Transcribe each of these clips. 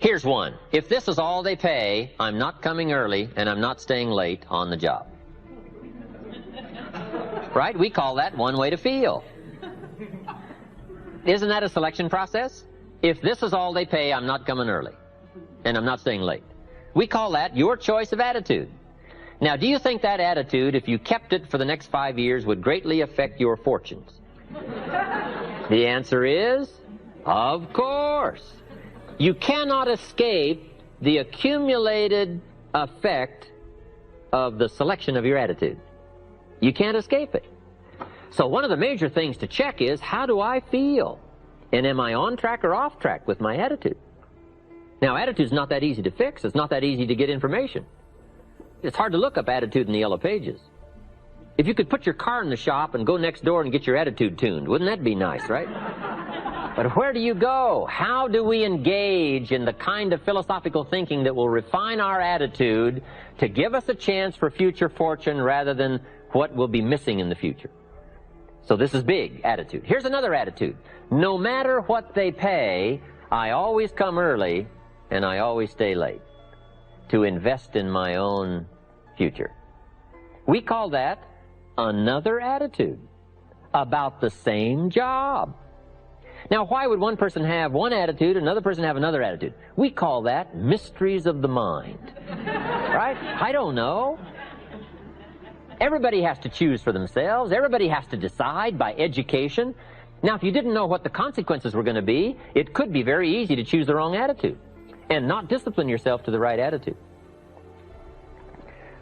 Here's one. If this is all they pay, I'm not coming early and I'm not staying late on the job. Right? We call that one way to feel. Isn't that a selection process? If this is all they pay, I'm not coming early and I'm not staying late. We call that your choice of attitude. Now, do you think that attitude, if you kept it for the next 5 years, would greatly affect your fortunes? The answer is, of course. You cannot escape the accumulated effect of the selection of your attitude. You can't escape it. So one of the major things to check is, how do I feel? And am I on track or off track with my attitude? Now, attitude's not that easy to fix. It's not that easy to get information. It's hard to look up attitude in the Yellow Pages. If you could put your car in the shop and go next door and get your attitude tuned, wouldn't that be nice, right? But where do you go? How do we engage in the kind of philosophical thinking that will refine our attitude to give us a chance for future fortune rather than what will be missing in the future? So this is big, attitude. Here's another attitude. No matter what they pay, I always come early and I always stay late to invest in my own future. We call that another attitude about the same job. Now, why would one person have one attitude, another person have another attitude? We call that mysteries of the mind. Right? I don't know. Everybody has to choose for themselves. Everybody has to decide by education. Now, if you didn't know what the consequences were going to be, it could be very easy to choose the wrong attitude and not discipline yourself to the right attitude.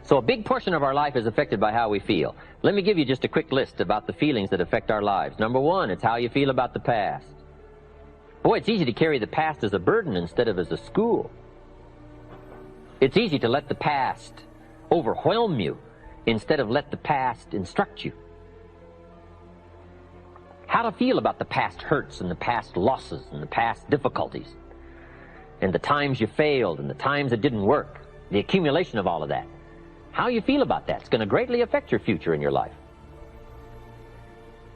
So a big portion of our life is affected by how we feel. Let me give you just a quick list about the feelings that affect our lives. Number one, it's how you feel about the past. Boy, it's easy to carry the past as a burden instead of as a school. It's easy to let the past overwhelm you instead of let the past instruct you. How to feel about the past hurts and the past losses and the past difficulties and the times you failed and the times it didn't work, the accumulation of all of that. How you feel about that is going to greatly affect your future in your life.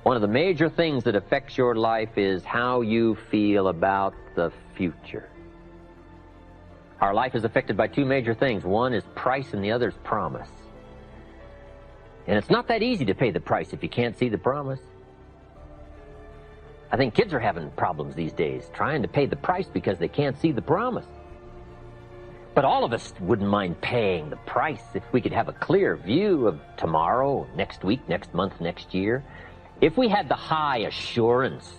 One of the major things that affects your life is how you feel about the future. Our life is affected by two major things. One is price and the other is promise. And it's not that easy to pay the price if you can't see the promise. I think kids are having problems these days trying to pay the price because they can't see the promise. But all of us wouldn't mind paying the price if we could have a clear view of tomorrow, next week, next month, next year. If we had the high assurance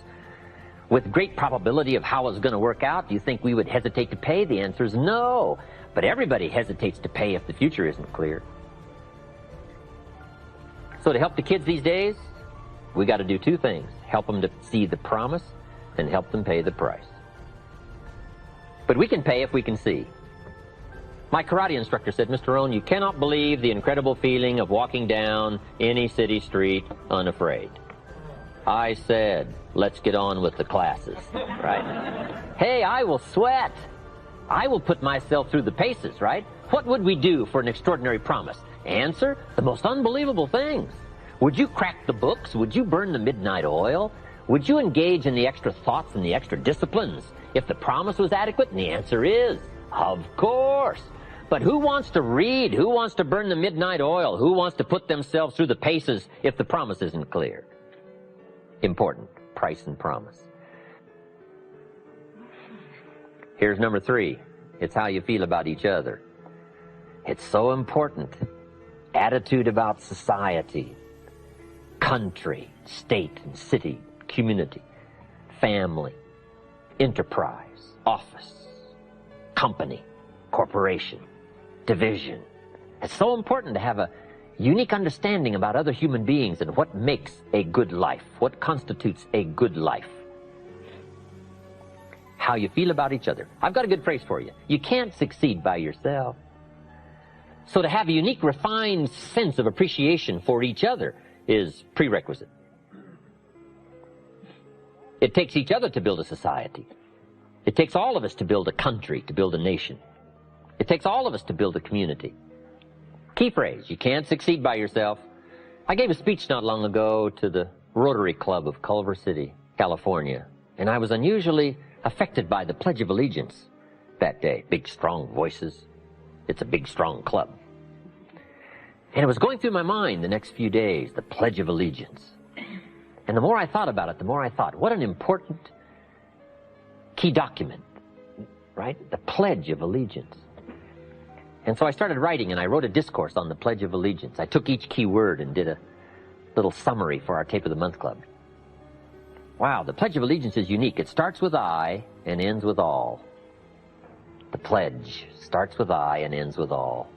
with great probability of how it's going to work out, do you think we would hesitate to pay? The answer is no. But everybody hesitates to pay if the future isn't clear. So to help the kids these days, we got to do two things. Help them to see the promise and help them pay the price. But we can pay if we can see. My karate instructor said, Mr. Rohn, you cannot believe the incredible feeling of walking down any city street unafraid. I said, let's get on with the classes, right? Hey, I will sweat. I will put myself through the paces, right? What would we do for an extraordinary promise? Answer, the most unbelievable things. Would you crack the books? Would you burn the midnight oil? Would you engage in the extra thoughts and the extra disciplines if the promise was adequate? And the answer is, of course. But who wants to read? Who wants to burn the midnight oil? Who wants to put themselves through the paces if the promise isn't clear? Important, price and promise. Here's number three. It's how you feel about each other. It's so important. Attitude about society, country, state and city, community, family, enterprise, office, company, corporation, division. It's so important to have a unique understanding about other human beings and what makes a good life, what constitutes a good life. How you feel about each other. I've got a good phrase for you. You can't succeed by yourself. So to have a unique, refined sense of appreciation for each other is prerequisite. It takes each other to build a society. It takes all of us to build a country, to build a nation. It takes all of us to build a community. Key phrase, you can't succeed by yourself. I gave a speech not long ago to the Rotary Club of Culver City, California, and I was unusually affected by the Pledge of Allegiance. that day. Big, strong voices. It's a big, strong club. And it was going through my mind the next few days, the Pledge of Allegiance. And the more I thought about it, the more I thought, what an important key document, right? The Pledge of Allegiance. And so I started writing, and I wrote a discourse on the Pledge of Allegiance. I took each key word and did a little summary for our Tape of the Month Club. Wow, the Pledge of Allegiance is unique. It starts with I and ends with all. The pledge starts with I and ends with all.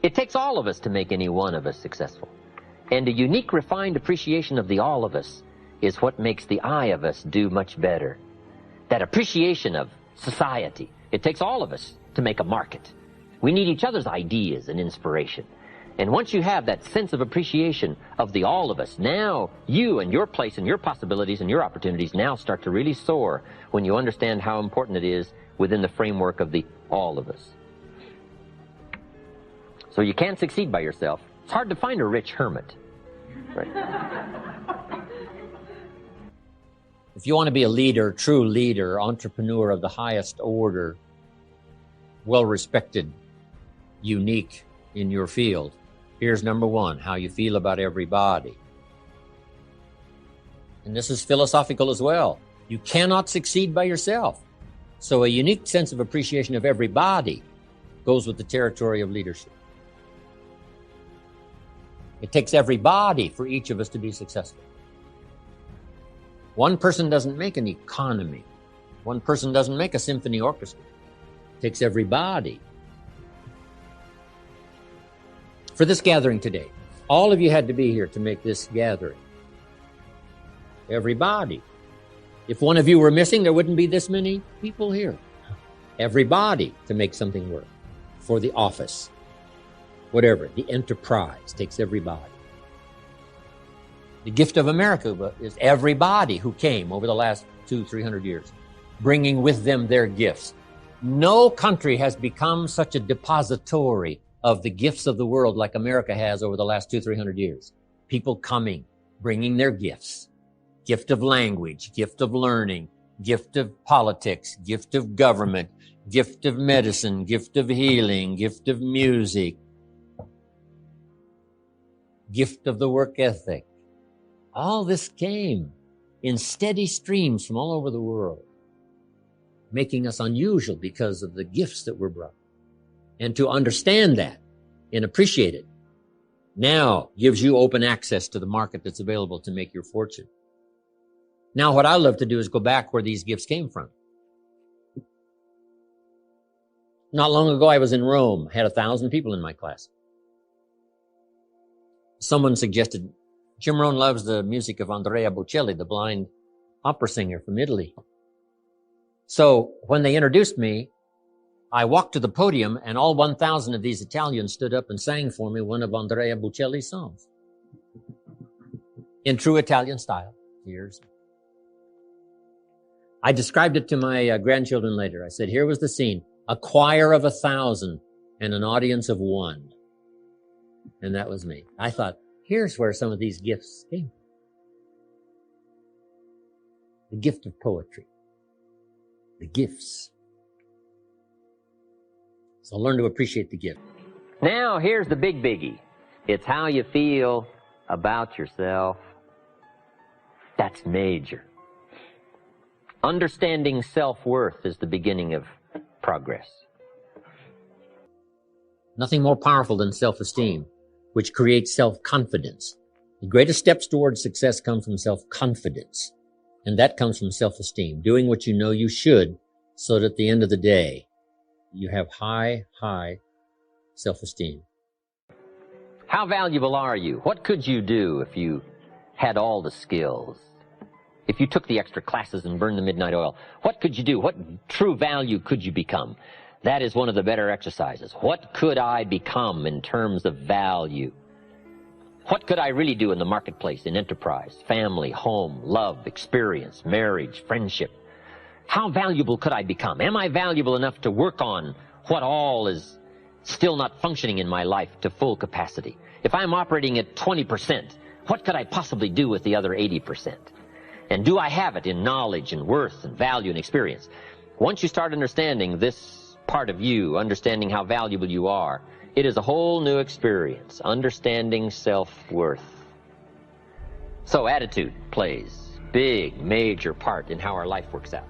It takes all of us to make any one of us successful. And a unique, refined appreciation of the all of us is what makes the I of us do much better. That appreciation of society. It takes all of us to make a market. We need each other's ideas and inspiration. And once you have that sense of appreciation of the all of us, now you and your place and your possibilities and your opportunities now start to really soar when you understand how important it is within the framework of the all of us. So you can't succeed by yourself. It's hard to find a rich hermit. Right? If you want to be a leader, true leader, entrepreneur of the highest order, well-respected, unique in your field, here's number one, how you feel about everybody. And this is philosophical as well. You cannot succeed by yourself. So a unique sense of appreciation of everybody goes with the territory of leadership. It takes everybody for each of us to be successful. One person doesn't make an economy. One person doesn't make a symphony orchestra. It takes everybody. For this gathering today, all of you had to be here to make this gathering. Everybody. If one of you were missing, there wouldn't be this many people here. Everybody to make something work. For the office. Whatever. The enterprise takes everybody. The gift of America is everybody who came over the last 200-300 years, bringing with them their gifts. No country has become such a depository of the gifts of the world like America has over the last 200-300 years. People coming, bringing their gifts. Gift of language, gift of learning, gift of politics, gift of government, gift of medicine, gift of healing, gift of music, gift of the work ethic. All this came in steady streams from all over the world, making us unusual because of the gifts that were brought. And to understand that and appreciate it now gives you open access to the market that's available to make your fortune. Now, what I love to do is go back where these gifts came from. Not long ago, I was in Rome, had 1,000 people in my class. Someone suggested, Jim Rohn loves the music of Andrea Bocelli, the blind opera singer from Italy. So when they introduced me, I walked to the podium and all 1,000 of these Italians stood up and sang for me one of Andrea Bocelli's songs. In true Italian style. Years. I described it to my grandchildren later. I said, here was the scene. A choir of 1,000 and an audience of 1. And that was me. I thought, here's where some of these gifts came from. The gift of poetry. The gifts. So learn to appreciate the gift. Now, here's the big biggie. It's how you feel about yourself. That's major. Understanding self-worth is the beginning of progress. Nothing more powerful than self-esteem, which creates self-confidence. The greatest steps towards success come from self-confidence, and that comes from self-esteem, doing what you know you should so that at the end of the day, you have high self-esteem. How valuable are you? What could you do if you had all the skills? If you took the extra classes and burned the midnight oil, what could you do? What true value could you become? That is one of the better exercises. What could I become in terms of value? What could I really do in the marketplace, in enterprise, family, home, love, experience, marriage, friendship? How valuable could I become? Am I valuable enough to work on what all is still not functioning in my life to full capacity? If I'm operating at 20%, what could I possibly do with the other 80%? And do I have it in knowledge and worth and value and experience? Once you start understanding this part of you, understanding how valuable you are, it is a whole new experience, understanding self-worth. So attitude plays a big, major part in how our life works out.